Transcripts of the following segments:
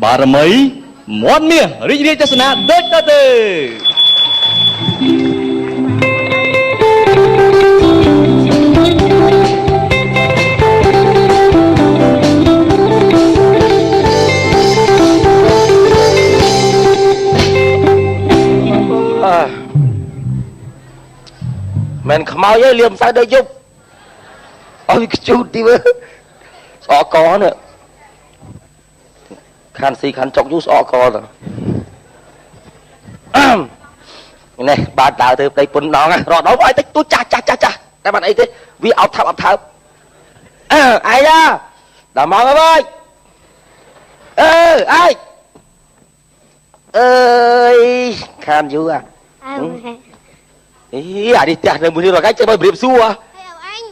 បារមីមាន់មាសរីករាយទស្សនាដូចតទៅមិនខ្មោចទេលៀមសៅដល់យប់អើយខ្ជូតទីមើលស្អកកនេះខានស៊ីខានចុកយូរស្អកកទៅនេះបាទដើរទៅផ្ទៃពុនដងរត់ដល់ឲ្យតិចទូចាស់តែមិនអីទេវាអោបថើបអើអាយ៉ាដល់មកហើយអើយអើយខានយូរអីអានេះផ្ទះនៅមួយរកឯងចេះមករៀបសួរហើយអញ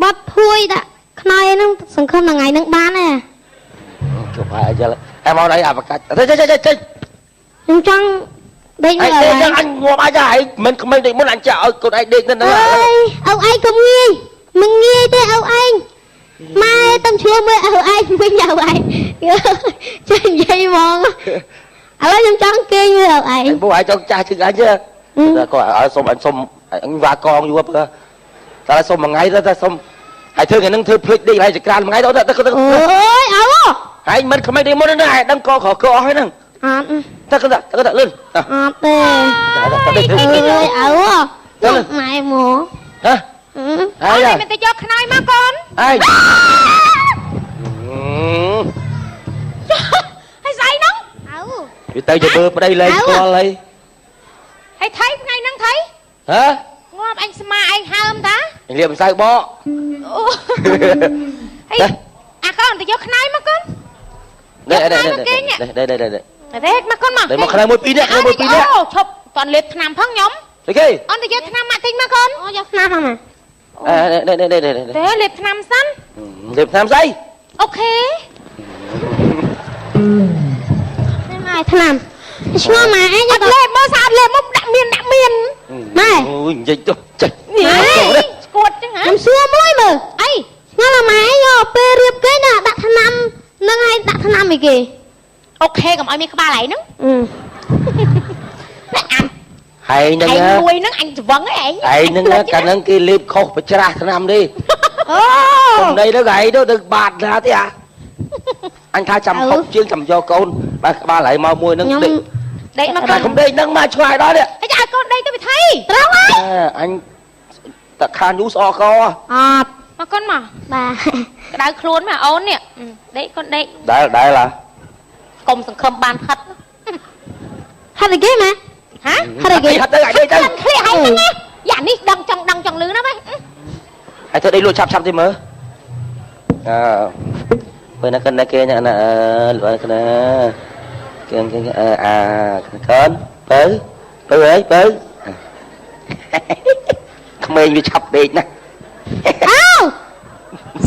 បាត់ភួយដាក់ខ្នើយហ្នឹងសង្ឃឹមថ្ងៃហ្នឹងបានទេចុះហើយយល់ហើយមកđâyអាបកាច់ចេះខ្ញុំចង់ដេកនៅអើយអញងាប់អាចហើយមិនក្មេងដូចមុនអញចាឲ្យកូនឯងដេកនៅហ្នឹងអើយឪឯងកុំងាយមិនងាយទេឪឯងម៉ែតំឈ្លោះមើលឪឯងវិញឪឯងចេះនិយាយហ្មងឥឡូវខ្ញុំចង់គេងមើលឪឯងពួកឯងចង់ចាស់ជឹកអញទេតែក៏ឲ្យសុំអញវាកងយូរតែសុំមួយថ្ងៃទៅតែសុំហើយធ្វើថ្ងៃហ្នឹងធ្វើភ្លេចដេកហើយចក្រានមួយថ្ងៃទៅអូយអើហើយមិនក្មេងទេមុនហ្នឹងឯងដឹងកខកអស់ហើយហ្នឹងអត់តែលឿនអត់ទេអើយអើម៉ែមកហ៎ហើយមិនទៅយកខ្នើយមកកូនអើយហើយស្អីហ្នឹងអើវាទៅទៅមើលប្តីលេងស្គាល់ហើយហើយថៃថ្ងៃហ្នឹងថៃហ៎ងាប់អញស្មាឯងហើមតាអញលៀបម្សៅបកហេអាកូនទៅយកខ្នើយមកកូននេះមកកូនមកមកខ្នើយមួយពីរនេះអូឈប់តន់លេបថ្នាំផងខ្ញុំអីគេអូនទៅយកថ្នាំមកទិញមកកូនអូយកថ្នាំផងទេលេបថ្នាំសិនលេបថ្នាំស្អីអូខេនេះមកថ្នាំឈ្មោះម៉ែឯងអត់លេបមើលស្អាតលេបមកដាក់មានម៉ែអូយនិយាយទៅចេះស្គួតចឹងហ៎ខ្ញុំសួរមួយមើលអីស្ងល់ម៉ែឯងយកពេលរៀបគេណាដាក់ថ្នាំនឹងឲ្យដាក់ថ្នាំអីគេអូខេកុំឲ្យមានក្បាលឯងហ្នឹងហើយនឹងមួយហ្នឹងអញច្វឹងឯងហ្នឹងកាលហ្នឹងគេលេបខុសប្រច្រាស់ថ្នាំទេអូសំដីទៅឯងទៅបាតណាទេអញថាចាំហុកជាងចាំយកកូនបើក្បាលឯងមកមួយហ្នឹងដេកមកកូនកុំដេកហ្នឹងមកឆ្ងាយដល់នេះហើយឲ្យកូនដេកទៅវិធីត្រង់ហើយអញតខានយូស្អកអត់មកកូនមកបាទក្តៅខ្លួនមកអូននេះដេកកូនដេកដែលហ៎កុំសង្ឃឹមបានហិតហិតអីគេម៉ែហ៎ហិតអីគេហិតទៅឲ្យដេកទៅឃ្លៀកឲ្យហ្នឹងយ៉ានេះដឹងចង់លឺណាម៉េចហើយទៅដេកលក់ឆាប់ទេមើលពេលណាកិនគេណាលក់ណាគេខនទៅអីទៅក្មេងវាឆាប់ដេកណាអើ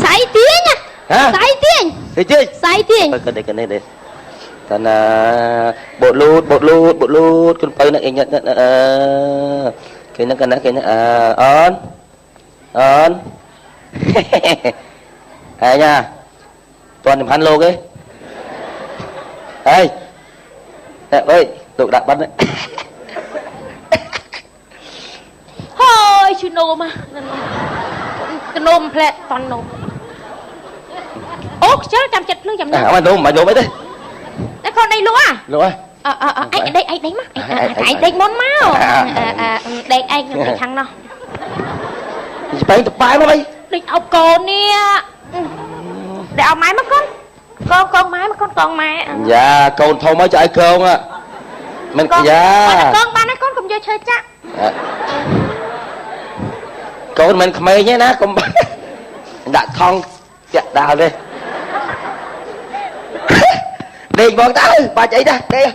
ស្អីទាញស្អីទាញស្អីទាញទៅគេនេះទេតាណាបូតលូតគុនទៅណាអីញ៉ាគេហ្នឹងកណាគេណាអូនអីណាតន់សំខាន់លោកឯងហេអើយលោកដាក់បាត់ហើយឈឺនោមកនោមផ្លែតន់នោមអូខ្ជិលចាំចិត្តភ្លឺចាំនោមមកនោមអីទេតែកូនដេកលក់លក់អញដេកមកឯងដេកមុនមកដេកឯងនៅខាងនោះស្បែកតប៉ែមកអីដេកអោបកូននេះដេកអោបម៉ែមកកូនកងម៉ែមកកងម៉ែយ៉ាកូនធំមកចៅឲ្យកងមិនកយ៉ាកងបានហើយកូនកុំយកឈើចាក់កូនមិនក្មេងទេណាកុំដាក់ថងតាក់ដាល់ទេដេកបងទៅបាច់អីដែរដេក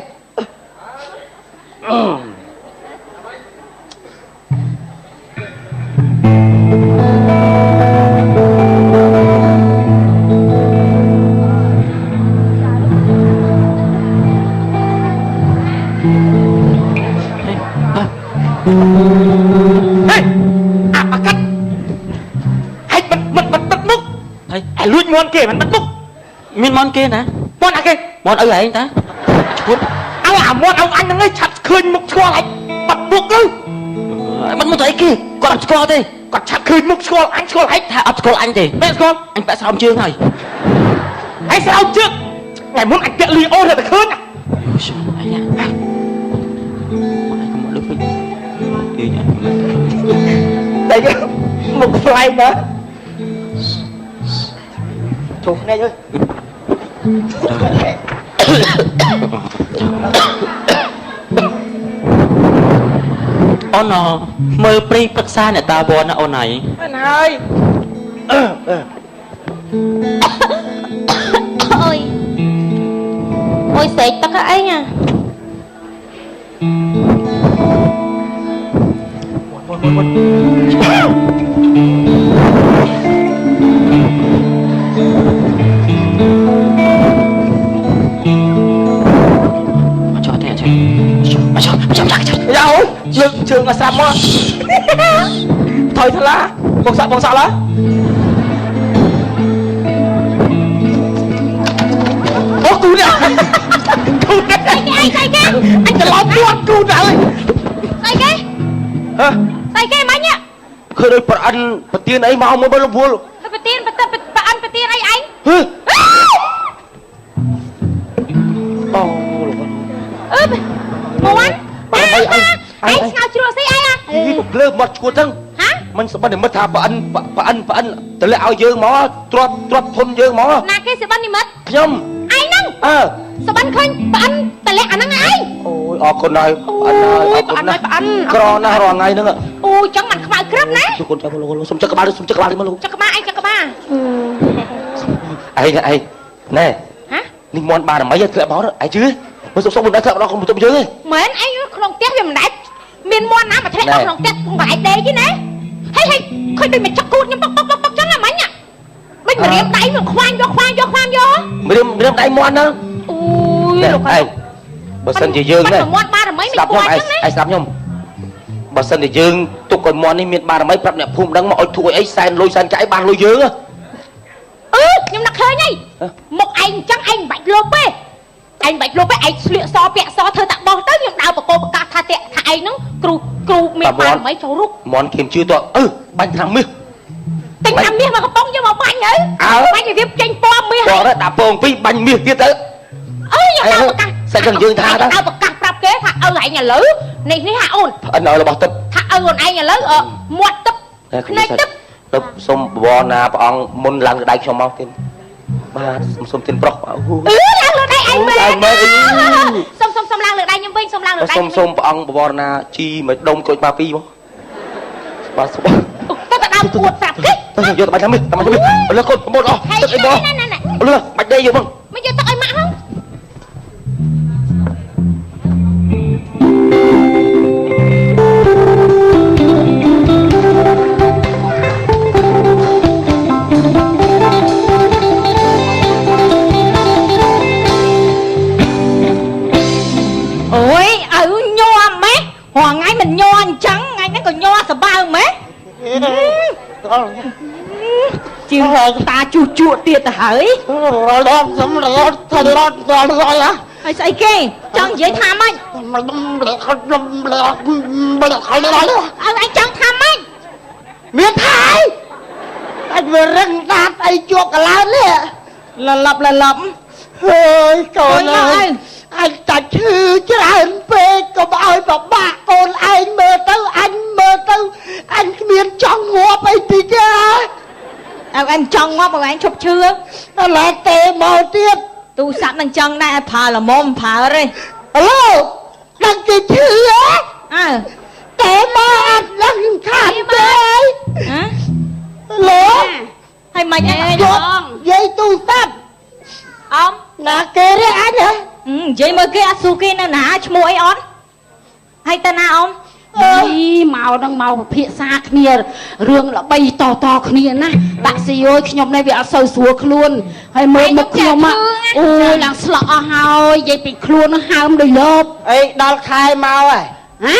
លួចមន់គេមិនបាត់មុខមានមន់គេណាមន់អាគេ món ấy ấy ta ai à món ông anh ấy chặt khơi một xua lại bắt buộc ư bắt một thấy kia còn score đi còn chặt khơi một xua anh xua lại thà ập score anh thì mẹ con anh phải sao chưa này anh sao trước ngày muốn anh tiện lì ô rồi phải khơi à anh nhá anh không muốn được đi nhá đây chứ một fly nữa chụp này thôi ôn nó mơ pri bật xa này ta buồn ôn này anh hai ôi ôi sệt tao có ấy nha cho thế cho đâu trường là sao mà thôi thật lá bông sợ lá ô cu nè anhจะล้อมตัวกูนะเลย sai cái ฮะ sai cái máy nhá เคยโดยประอันปะเตียนไอ้เมามาบนลำพูน phải tiền phải ăn phải tiền anh เฮ้ยโอ้ ơ mua anh anh sao chưa thấy ai à เลิกหมดชวนทั้ง hả มันสมบัติมันทาประอันแต่แล้วเอาเยอะหมอตรวจทนเยอะหมอ nà cái sự bắn đi mất ย่อม ai nâng สบันเคยปะอันแต่เละอันนั้นไง โอ้ยออกคนไหนอันไหนกรอนะรอไงนึงอ่ะ โอ้ยจังมันขมายครับนะ ทุกคนจะมาลงสมจักรบาลมาลง จักรมาไอ้จักรมา ไอ้ไอ้แน่ ฮะ นี่มอนบาร์ไม่ยัดเกลือหมอไอ้จื้อมันส่งมันได้เกลือเราคงจะไปเยอะเลย เหมือนไอ้ขนมเตี้ยอย่างไหนเมียนมวนน้ำมาทะเลขนมเตี้ยคงไหลเดย์ที่ไหนให้ค่อยไปมันจักกูดยังป๊อกจังอะไรเนี่ยไม่เหมือนเรียบไตเหมือนควานโยไม่เริ่มได้มอนนะ โอ้ย ไอ้บอสันจะยืงเลย มวนมาทำไมไม่ สับ กลั ย่อ ว ม จังเลย ไอ้สับย่อมบอสันจะยืงตุกคนมอนนี่มีบาร์ไม่ปรับเนี่ยพุ่มดังมาเอาถ้วยไอ้แซนลอยแซนใจบานลอยเยอะ nhưng nó khơi nhỉ một anh chẳng anh bạch lô bê anh bạch lô bê anh luyện so bẹ so thơ tặng bò tới nhưng đào bà cô bà ca tha tẹ thà anh nó cừu miệng bà mấy cháu rút มอนเข็มชื่อตัวบันทำมือ tính làm miếng mà có bông cho mà bánh ấy bánh thì viết tranh po miếng บอกแล้วด่าโป่งพี่บันมีที่เต๋อ nhưng đào bà ca sẽ cần dương tha đó đào bà ca prap kế thà anh nhà lỡ này hả ôn อันnào là bảo tập thà anh nhà lỡ muột tập này tập tập xôm bò nà bong môn lần đại cho mau tin ba xôm tin prok lang lượt đây anh mê xôm lang lượt đây nhân viên xôm lang lượt đây xôm bong bò nà chi mà đông coi ba pi bó ba xôm tao đào cuột prap kế tao vô tao làm đi lên con một đó tao cái bó lên bạch đây vô mừng bây giờ tao ai mã không ôi nho mé hoàng ngay mình nho anh trắng ngay nó còn nho sờ bao mé chiều hờ ta chua tiệt hỡi ai say kê chân dễ tham anh anh chân tham anh miền Thái anh vừa răng ra tay chuột cả lá nè là lập ơi con ơi anh ta chưa chứ anh phê có bao bà bà con anh mơ tao anh miền trong ngõ bay thì ra anh chân quá mà anh chụp chưa là tê màu tiết tu sẵn đang chân này phà là mồm phà rồi alo đang cái chưa tê màu anh đang khát đấy alo hay mày dây tu sắp ông là kê đấy anh hả dây mơ kia Asuki nè nà mua ấy on hay ta na ông មកនឹងមកពិភាក្សាគ្នារឿងល្បីតគ្នាណាដាក់ស៊ីអើយខ្ញុំនេះវាអត់សូវស្រួលខ្លួនហើយមើលមុខខ្ញុំអូយឡើងស្លក់អស់ហើយនិយាយពីខ្លួននឹងហើមដូចលោប អីដល់ខែមកហើយ ហ៎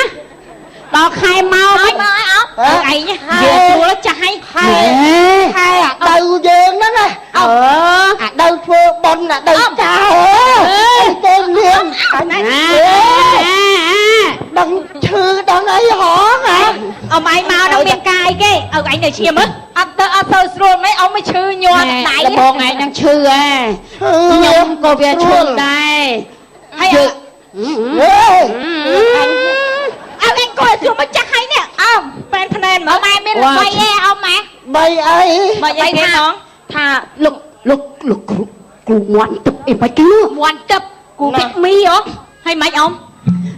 ដល់ខែមកមិន មកអោអីញ៉ា វាស្រួលចាស់ឲ្យខែ អាដៅយើងហ្នឹងណាអាដៅធ្វើប៉ុនអាដៅចាទេលៀងដឹងឈឺដឹងអីហងហ៎ អមឯងមកដល់មានកាយគេអើឯងនៅឈាមអត់ទៅស្រួលមិនអមមិនឈឺញ័រដៃ បងឯងនឹងឈឺហ៎ខ្ញុំក៏វាឈឺដែរ ហើយ យើ អើឯងក៏ជួមកចាស់ហើយនេះអមបែនភ្នែនមកម៉ែមានល្បីឯងអមម៉ែ បីអី បើអីគេណង ថាលោកគ្រូមាន់ទឹកអីមិនគេនោះ មាន់ទឹកគូពីមីហ៎ហើយមិនអម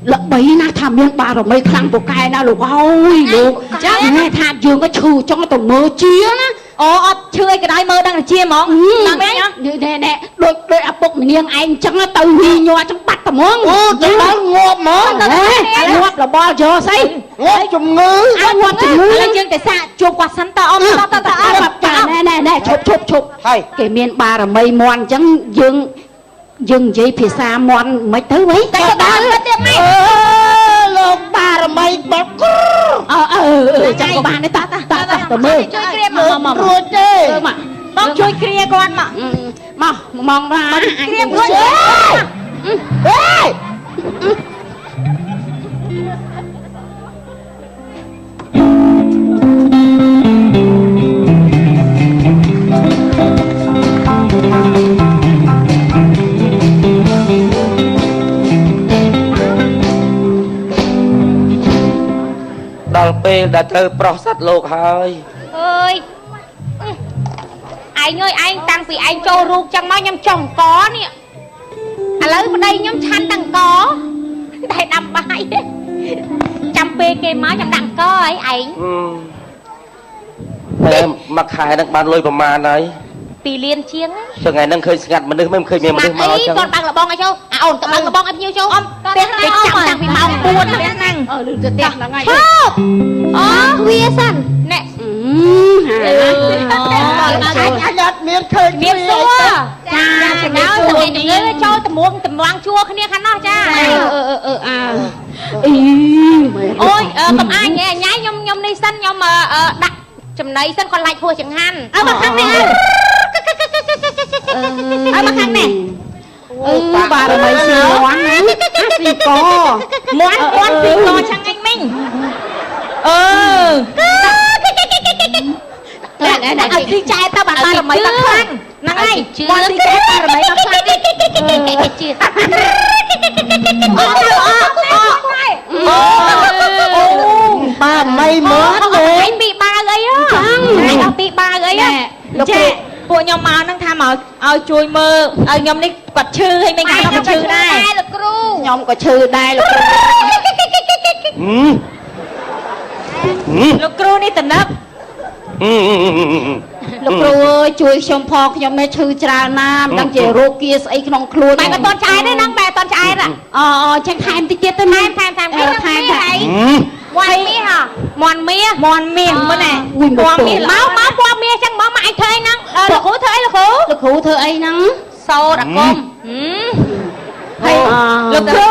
ល្បីណាស់ថាមានបារមីខ្លាំងពូកែណាលោកអើយលោកចាណែថាយើងក៏ឈឺចង់ទៅមើលជាណា អូអត់ឈឺអីក៏ដោយមើលដឹងតែជាហ្មងដឹងទេណែដូចឪពុកម្នាងឯងអញ្ចឹងទៅហ៊ីញ័រចឹងបាត់ត្មង អូដល់ងាប់ហ្មង ងាប់របល់យកស្អី ងាប់ជំងឺ ងាប់ជំងឺ ឥឡូវយើងទៅសាកជួបគាត់សិនតអមតអម ណែឈប់គេមានបារមីមន់អញ្ចឹងយើងនិយាយភាសាមន់មិនទៅហី តែដល់ទៀតម៉ែ លោកបារមីបាត់ ចាំក៏បានដែរតមើល ជួយគ្រាម មក រួចទេ បងជួយគ្រាគាត់មក មកបាន គ្រាមរួច ហេ ដល់ពេលដែលត្រូវប្រោះសត្វលោកហើយ អើយឯងអើយឯងតាំងពីឯងចូលរូបចឹងមកខ្ញុំចង់កនេះឥឡូវប្តីខ្ញុំឆាន់តាំងកតែដាំបាយចាំពេលគេមកខ្ញុំដាក់កអីឯង តែមួយខែហ្នឹងបានលុយប្រមាណហើយ 2 លានជាង ថ្ងៃហ្នឹងឃើញស្ងាត់មនុស្សមិនឃើញមានមនុស្សមកអញ្ចឹង គាត់បើកលបងឲ្យចូលអូនទៅបើកលបងឲ្យភ្ញៀវចូលអមផ្ទះគេចាំតាំងពីម៉ោង 4 ហ្នឹង លឺទៅផ្ទះហ្នឹងហើយ ឈប់អូវាសិនណែ អញអត់មានឃើញ មានសួរចាដល់ទៅគេចូលតម្រង់ជួរគ្នាខាងនោះចាអូយកំអាញ់ញ៉ៃខ្ញុំនេះសិនខ្ញុំដាក់ចំណីសិនគាត់ឡាច់ហួសចង្ហាន់មកខាងនេះមកខាងនេះ បារមីស៊ីមន់ណាស៊ីក មាន់ស៊ីកឆាំងអញមិញណែឲ្យស៊ីចែទៅបារមីមកខ្លាំងហ្នឹងហើយមាន់ស៊ីចែបារមីមកខ្លាំងគេជឿបាមីមើល ឯងពីបាអីហ៎ឯងអត់ពីបាអីហ៎ចាពួកខ្ញុំមកហ្នឹងថាមកឲ្យជួយមើលឲ្យខ្ញុំនេះគាត់ឈឺហើយមិនគាត់ក៏ឈឺដែរលោកគ្រូ ខ្ញុំក៏ឈឺដែរលោកគ្រូ លោកគ្រូនេះតំណឹក លោកគ្រូអើយជួយខ្ញុំផងខ្ញុំនេះឈឺច្រើនណាស់មិនដឹងជារោគគាស្អីក្នុងខ្លួន បែបអត់តន់ឆ្អែតទេហ្នឹងបែបអត់តន់ឆ្អែតចឹងថែមតិចទៀតទៅណាថែមមាន់មាសណែ មកពណ៌មាសចឹងមកឯងធ្វើអីហ្នឹងលោកគ្រូធ្វើអីលោកគ្រូធ្វើអីហ្នឹង សូត្រអាគមហើយលោកគ្រូ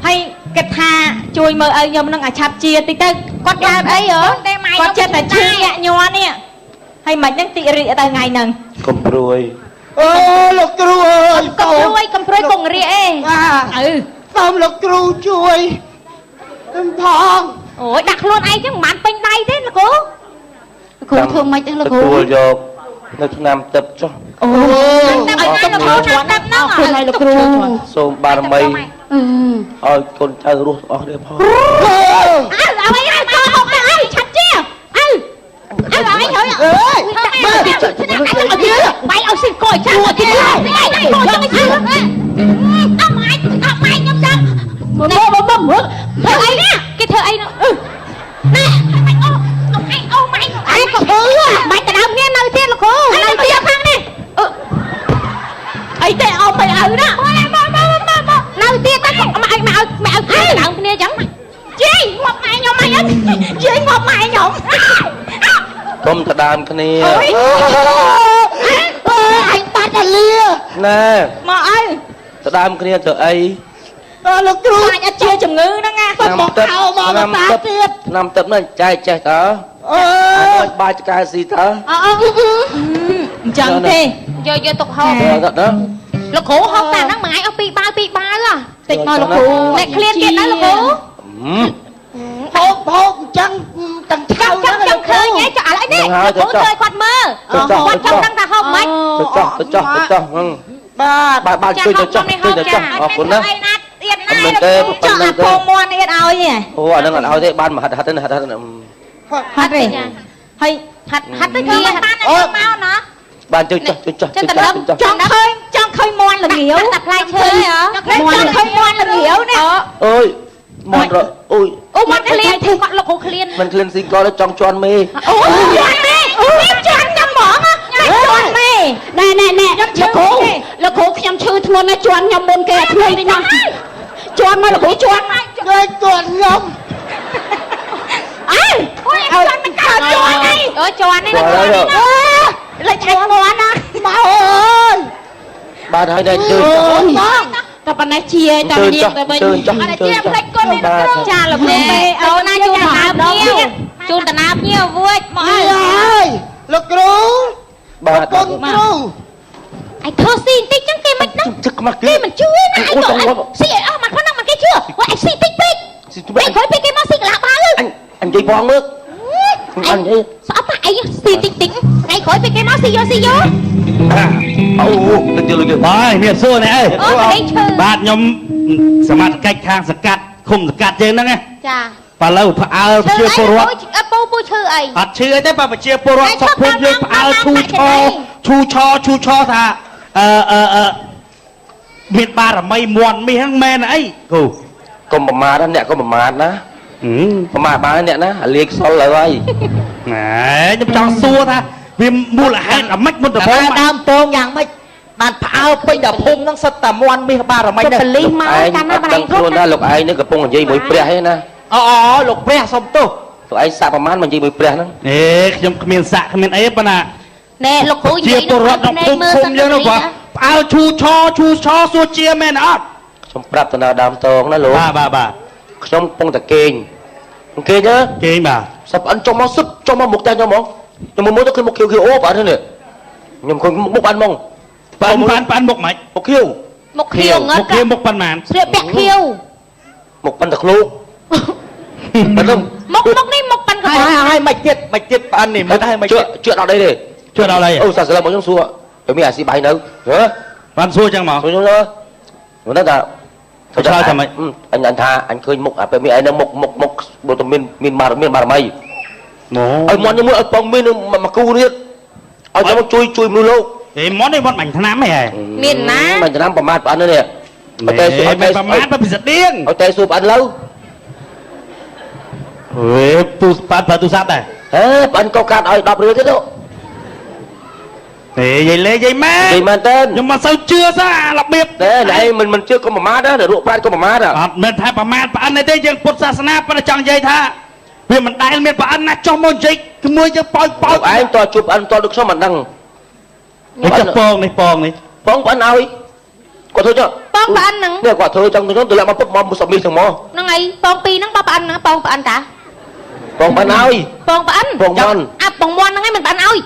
ហើយគិតថាជួយមើលឲ្យខ្ញុំនឹងឲ្យឆាប់ជាតិចទៅគាត់កើតអីហ៎គាត់ចិត្តតែឈឺញាក់ញ័រនេះហើយមិនហ្នឹងតិចរីកទៅថ្ងៃហ្នឹង កុំព្រួយអូលោកគ្រូអើយ កំព្រួយកងរីកអេសូមលោកគ្រូជួយផង អូយដាក់ខ្លួនឯងចឹងមិនបានពេញដៃទេលោកគ្រូ គ្រូធ្វើម៉េចទេលោកគ្រូ ទទួលយកនៅឆ្នាំទឹកចុះ អូឲ្យទុកមកឆ្នាំហ្នឹងអរគុណឲ្យលោកគ្រូ សូមបារមីឲ្យកូនចៅរស់អស់គ្នាផង เอาไว้ให้มาออกมาให้ชัดเจนเอาไว้เฮ้ยไปเอาสิก่อยชัดไปก่อยจังไอ้ชื่อเอาไม้ยำจังเธอไอ้เนี่ยcáiเธอไอ้เนาะnèเอาไม้ไอ้ก็ไม้กระดาษเนี่ยnơi tiên là cô nơi tiên khang đi ấy để ông mày ở đó nơi tiên ta không mày cáiกระดาษเนี่ยchẳng mày Chị, một mày nhóm mày á Chị, một mày nhóm កុំទៅដើមគ្នា អញបាត់អាលា ណែ មកអើ ទៅដើមគ្នាទៅអី លោកគ្រូ អាចអត់ជាជំងឺហ្នឹងណា មកខោមកតាទៀត năm tập nó chạy chạy tớ អឺ ba cái gì tớ អឺ អញ្ចឹងទេយកទុកហូប thật đó លោកគ្រូហូបតាមហ្នឹងមួយថ្ងៃអស់2បាវតិចមកលោកគ្រូអ្នកឃ្លានទៀតណាលោកគ្រូ ហូបអញ្ចឹងទាំងខោ ចង់ឃើញហ៎ចុះឥឡូវនេះលោកគ្រូជួយគាត់មើលគាត់ចង់ដឹងថាហូបមិន tôi cho បាទ ba chơi cho cuốn đó ទៀតណា mình tê ចង់អាពងមាន់ទៀតឲ្យ ô anh đang nói thế ban mà hạt hạt thế ហាត់ទេហើយហាត់ទៅធ្វើបានអូមកណា ban chơi cho ចង់ឃើញមាន់ល្ងាវតែផ្លែឈើហ៎ចង់ឃើញមាន់ល្ងាវនេះ ôi mòn rồi ôi អូមាន់ឃ្លានធ្វើគាត់លោកគ្រូឃ្លាន mình lên sinh con nó trong tròn mê អូចាន់ទេចាន់ចាំហ្មងចាន់មេណែលោកគ្រូខ្ញុំឈឺធ្ងន់ណាស់ជន់ខ្ញុំមុនគេអាធ្ងន់នេះណាជន់មកលោកគ្រូជន់គេជន់ខ្ញុំអើអូយមិនកើតជន់អី អូជន់នេះណា លេចឆាច់មាន់ណាមកអើយ ba thấy đây chơi តែប៉ុណ្ណេះជាតែនាងទៅវិញ អត់ជាផ្លេចគាត់នេះចាលោកគ្រូពេអូណាជូនតាណាភ្ញៀវជូនតាណាភ្ញៀវវួយមកអើយ លោកគ្រូ ba កូនគ្រូ ឯធ្វើស៊ីបន្តិចចឹងគេមិនដឹង chắc mà គេមិនជឿណាឯងទៅស៊ីអស់មកប៉ុណ្ណឹងមិនគេជឿហើយឯងស៊ីតិចពេកពេលក្រោយពេលគេមកស៊ីកន្លះបាវ anh dây bong nước anh đi sao mà anh xì tính tính ngày khỏi về cái máu xì vô ô được chưa ហើយមានសួរនេះអើយ ôi mà đây chư បាទខ្ញុំសមត្ថកិច្ចខាងសកាត់ឃុំសកាត់យើងហ្នឹងណា chà ប៉ាឡូវផ្អើលជាពលរដ្ឋ pu chư ấy អត់ឈឺអីទេបើប្រជាពលរដ្ឋសុខភូមិយើងផ្អើលឈូឆថាមានបារមីមន់មាសហ្នឹងមែនអីគ្រូ còn mà má đó nè có mà má đó mà má nè nó liệt sol lại ơi ណែខ្ញុំចង់សួរថាវាមូលហេតុអ្មិចមុនដំបូង ដើមពងយ៉ាងម៉េចបានផ្អើពេញដល់ភូមិហ្នឹងសិតតែមន់មាសបារមី chụp ហ្នឹង lì máu cả nó mà đang luôn đó lục ai nữa gặp phong dây mũi pre hết nè អូលោកព្រះសុំទោស lục ai sạ mà dây mũi pre nó អេខ្ញុំគ្មានសាក់គ្មានអីប៉ុន្តែ nè lục hủ ជាពលរដ្ឋក្នុងភូមិយើងនោះគាត់ផ្អើលឈូឆសួរជាមែនអត់ trong prap tao đam tông nó luôn បាទ trong phong ta kênh kênh nhá គេងបាទ sắp ăn trong máu súp trong máu một tay nhau mong nhưng mà muốn tôi một kêu ốp ở thế này nhưng không một ăn mong ប៉ានមុខមិន một kêu một khiêu មុខ ngất គេមុខប៉ុន្មាន sữa bẹt khiêu một pan thật luôn phải không mốc đi mốc pan ហើយ cái ហើយមិនទៀតផ្អិននេះមិនហើយមិនទៀត chuyện nào đây đi ជួយដល់អី ô sao sẽ làm một trong xua phải mi à xí bay đâu hả បានសួរចឹងមក xua chúng nó nó là sao thằng mày anh tha anh khơi mục à phải mi anh đang mục bộ tụi min mà mày អូ anh muốn như mưa bông min mà cu đi anh cho nó chui mưa lô អេមកនេះមកបាញ់ថ្នាំហ៎ miền ná mìnhจะนำประมาทอันนั้นเนี่ย អេមិនប្រមាថបើពិសិដ្ឋៀង เอาใจสูบอันแล้ว អេទូប៉ាត់ទូសាប់ដែរ เฮ้ยอันก็การเอาดอกเรือที่นู้ អេយាយលេយាយម៉ែ thì mình tên ខ្ញុំមិនសូវជឿសោះអារបៀប đấy này mình chưa có mà má đó để ruộng pran có mà má đó អត់មែនថាប្រមាថប្រអិនទេយើងពុទ្ធសាសនាប៉ុន្តែចង់និយាយថាវាមិនដែលមានប្រអិនណាចុះមកនិយាយជាមួយយើងប៉ោច được anh to chụp anh to được số mình đăng នេះចុះពងនេះ bóng anh ao quả thôi chưa bong bà anh nè nè quả thôi trong tôi lại mà bốc mom một sọt mi thằng mò nó ngay bong pi nó bong bà anh nè bong bà anh cả bóng anh ao bong bà anh bóng mon à bong mon nó ngay mình bà anh ơi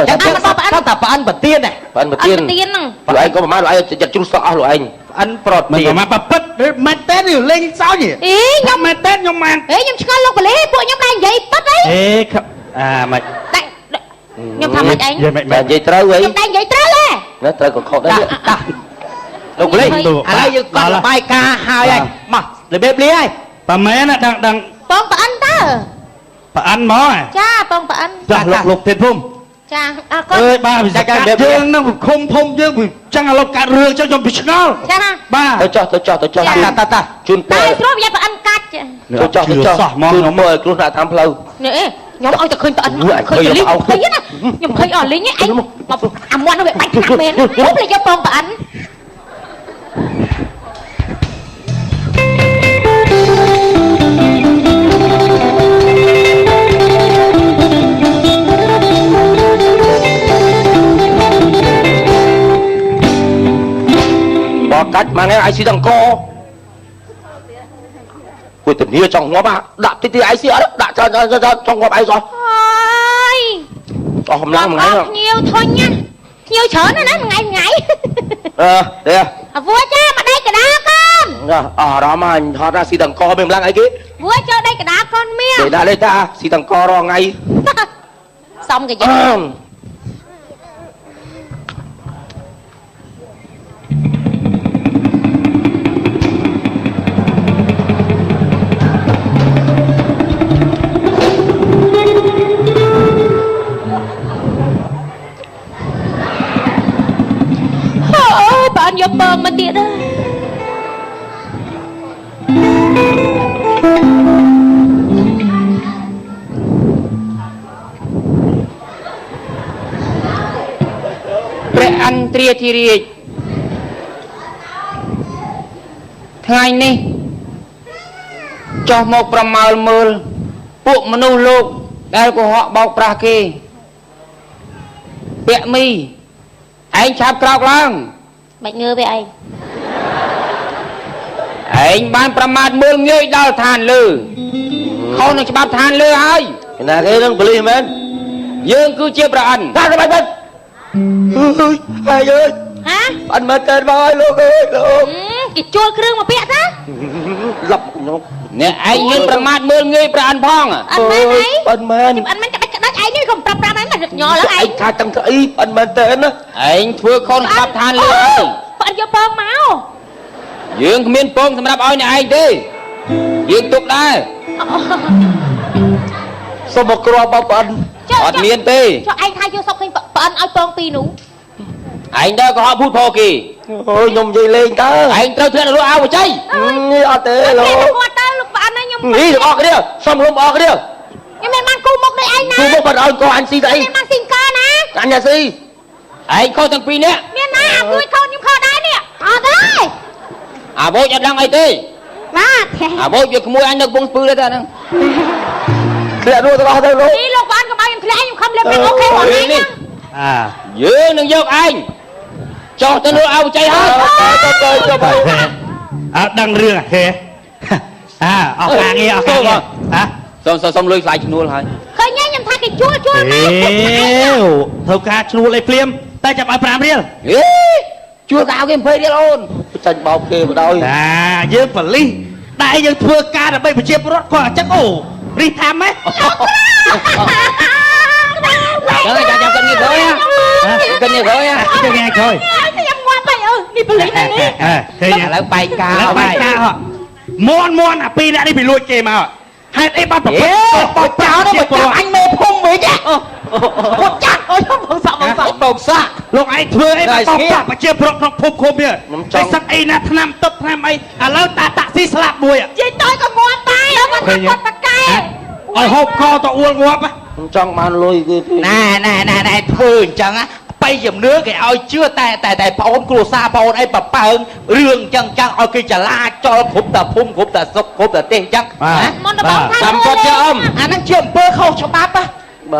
ចាំតែផ្អិនប្រទៀនដែរ anh mà anh tiên tiên nè rồi anh có mà má rồi anh chặt chung sọ rồi anh ផ្អិនប្រ មិន ទៀន ប្រមាថប្រពិតមិនតែនលេងសើច ý ខ្ញុំមិនតែនខ្ញុំមិន ê nhomឆ្ងល់លោកកលេពួកខ្ញុំដែរនិយាយប៉ិតអី អេអាមិន តែខ្ញុំថាមិនអី យាយមិន mẹ dây trâu ấy ខ្ញុំដែរនិយាយត្រូវហ៎ nó trâu còn khó đấy លោកលេងឥឡូវយើងកត់របាយការណ៍ហើយមករបៀបលាហើយ ប្រមែនដឹង បងប្អូនតើ ប្រអិនមក ចាបងប្អូន ចាស់លោកទៀតភូមិ ចាអរគុណ អើយបាទវិសាការយើងនឹងឃុំភូមិយើងចឹងឥឡូវកាត់រឿងចឹងខ្ញុំពីឆ្ងល់ ចា បាទ tôi cho តា chun តែ pe ស្រួលវាប្អូនកាច់ tôi cho chun mồi luôn là tham lâu នេះខ្ញុំឲ្យតែឃើញប្អូនឃើញលីងឃើញណាខ្ញុំឃើញអស់លីងឯងអាមាត់នោះវាបាច់ខ្លាំងមែនពុកលេយកបងប្អូន bỏ cách mà nghe ai xí thằng co Ui tình yêu trong ngõ ba đạp tí ai xía đó đạp cho trong ngõ ai rồi ôi hôm nay không nhiều thôi nha nhiều chở nó nói ngày đây vua cha mà đây cái đá con đó mà họ ra xì thằng co bên lăng ấy kia vua cho đây cái đá con miêu để ra đây ta xì thằng co rồi ngay xong cái gì bạn nhập bờ mà tiện đó Pre ăn tria thi riêng Ngày này cho một trăm màu mơ buộc mà nô lục đây của họ bọc ra kì bẹ mi anh chạp cọc lắm bạch ngư với anh ban trăm màu mơ ngươi đào thàn lư không nó chạp thàn lư ai là cái đừng believe man dương cứ chia ra ăn ra rồi bạn ai ơi hả anh mà tên bao ơi luôn ơi luôn cái chua krương mà bẹ ra lập nè anh dương trăm màu mơ ngươi ra ăn phong à anh man ấy anh man anh man cái đất ấy không trăm trăm ấy mà được nhỏ lắm anh tha tăng cái anh man tên á anh thưa con chạp thàn lư ai bạn vô bơm máu dương miên phong sầm đáp oi này anh đi dương tục đây sao một cro bao anh ọt miên tê cho anh thay vô xong khi bạn oi bơm pi nú anh đó có họ phút phô kì ôi nhung gì lên ta anh trao thuyền là lúa ao của cháy ở thế luôn lúc bạn ấy nhung nghĩ được cái đi xong luôn cái đi nhưng mình mang cu một đây anh nè cu một bạn ơi có anh xí đây mình mang xin ca nè anh nhà xí anh khâu thằng pi nè miền Nam vui khâu nhưng khâu đáy nè đấy à bố chặt đăng ai tê mà à bố việc mua anh được bông spư đấy ta nè lẹ luôn tao đâu luôn đi lúc bạn có bao nhiêu lẽ nhưng không lên được ok bọn anh nhá dương đừng dốc anh cho tên lúa ao cháy hết cho mày đăng rương à kìa ở hàng nghe xong lôi lại chừng nuôi lại khơi nhá nhầm thay cái chua chua thôi ca chua lấy phim tay chập ai pram riêng chua cao cái phê đi luôn tranh bọc kia mà đâu dương phải ly đại dương thưa ca là bây giờ chiếc rót qua chắc ổ đi tham ấy Jangan cakap kan ni kau ya. Kan ni kau ya. Kita nghe thôi. Em ngoan mày đi beli này. Là bay cao bay cao. Mon à pi đã đi bị lùi kề mà. Hai ấy bắt bọc cháo nó mà anh mê phung vậy chứ Một chặt ôi bọc xạ. Lúc ấy thưa ấy bắt bọc mà chia bọc nó phum khum kìa. Cái sắc ấy là tham tấp tham ấy. Lâu ta xí slap bùi à. Vậy tôi còn ngoan tay đó mà con bật cây. Ôi hộp co tao uống ngọt á. Trong man lôi Nè thôi chẳng á bây giờ nước cái ôi chưa tại bảo ôn cua sa bảo ôn ấy bà ơn rương chẳng ôi kia chả la cho khúc tà phum khúc tà sốc khúc tà tên chắc Món nó bóng thay Làm con cho ông. nó chuyện bơ khâu cho bắp á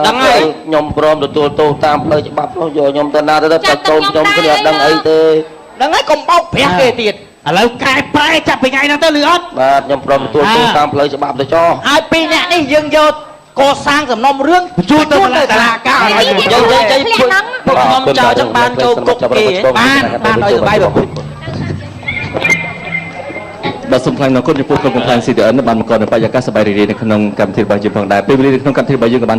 đăng ấy nhom prom được tô tam hơi bắp nó rồi nhom tên nào tới tập tôm trong cái đợt đăng ấy tê đằng ấy còn bóc bẻ kề tiền lâu cài bay chặt bị ngày nào tới lửa mà nhom prom tô tam hơi bắp để cho hai pi nhẹ đi dương vô cô sang rồi nom rương chui tới là cao một hôm chào trong ban câu cục kỳ ban nói bay được បាទសូមថ្លែងអំណរគុណចំពោះក្រុមកំប្លែង CDN បានបង្កនៅបរិយាកាសសប្បាយរីករាយនៅក្នុងកម្មវិធីរបស់យើងផងដែរពេលវេលានៅក្នុងកម្មវិធីរបស់យើងក៏បាន